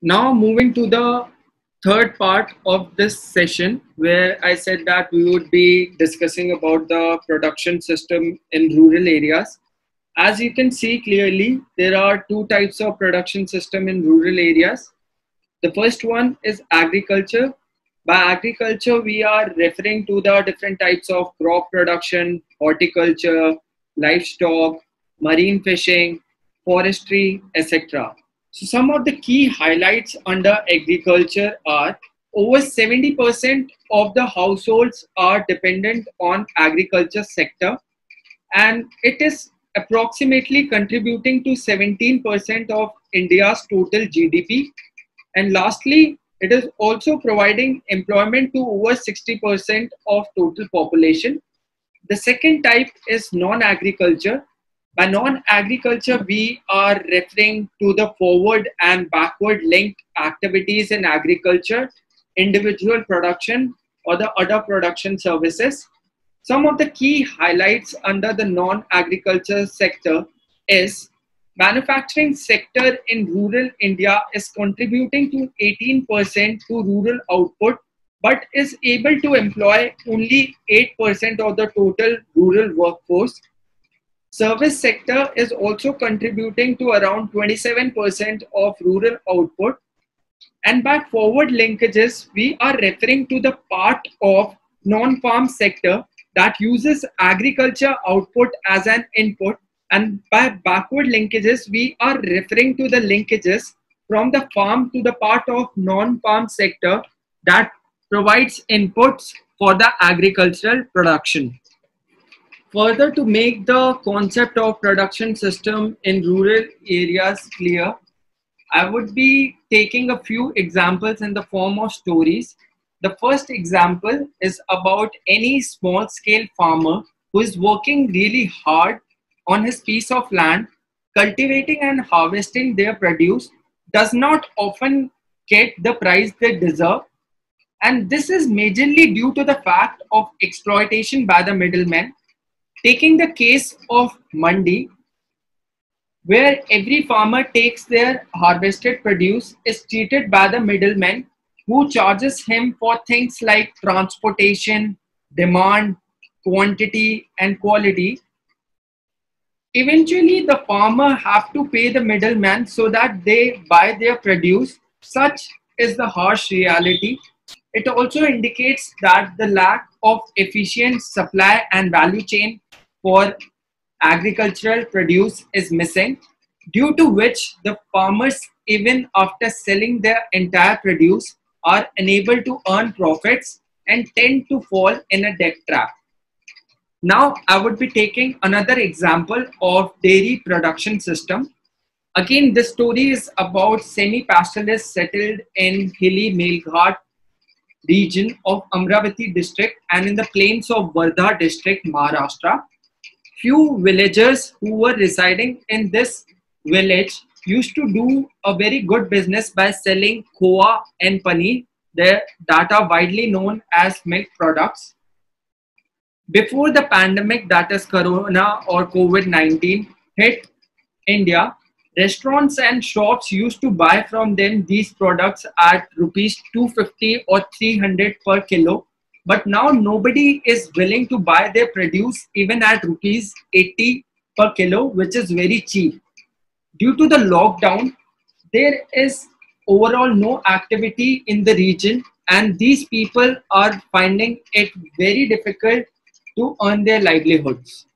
Now moving to the third part of this session, where I said that we would be discussing about the production system in rural areas. As you can see clearly, there are two types of production system in rural areas. The first one is agriculture. By agriculture, we are referring to the different types of crop production, horticulture, livestock, marine fishing, forestry, etc. So some of the key highlights under agriculture are over 70% of the households are dependent on agriculture sector, and it is approximately contributing to 17% of India's total GDP. And lastly, it is also providing employment to over 60% of total population. The second type is non-agriculture. By non-agriculture, we are referring to the forward and backward linked activities in agriculture, individual production, or the other production services. Some of the key highlights under the non-agriculture sector is manufacturing sector in rural India is contributing to 18% to rural output, but is able to employ only 8% of the total rural workforce. Service sector is also contributing to around 27% of rural output. And by forward linkages, we are referring to the part of non-farm sector that uses agriculture output as an input. And by backward linkages, we are referring to the linkages from the farm to the part of non-farm sector that provides inputs for the agricultural production. Further, to make the concept of production system in rural areas clear, I would be taking a few examples in the form of stories. The first example is about any small scale farmer who is working really hard on his piece of land, cultivating and harvesting their produce, does not often get the price they deserve. And this is majorly due to the fact of exploitation by the middlemen. Taking the case of Mandi, where every farmer takes their harvested produce, is treated by the middlemen who charges him for things like transportation, demand, quantity, and quality. Eventually, the farmer have to pay the middleman so that they buy their produce. Such is the harsh reality. It also indicates that the lack of efficient supply and value chain for agricultural produce is missing, due to which the farmers, even after selling their entire produce, are unable to earn profits and tend to fall in a debt trap. Now, I would be taking another example of dairy production system. Again, this story is about semi-pastoralists settled in hilly Melghat region of Amravati district and in the plains of Wardha district, Maharashtra. Few villagers who were residing in this village used to do a very good business by selling khoa and paneer, that are widely known as milk products. Before the pandemic, that is Corona or COVID-19, hit India, restaurants and shops used to buy from them these products at rupees 250 or 300 per kilo. But now nobody is willing to buy their produce even at rupees 80 per kilo, which is very cheap. Due to the lockdown, there is overall no activity in the region, and these people are finding it very difficult to earn their livelihoods.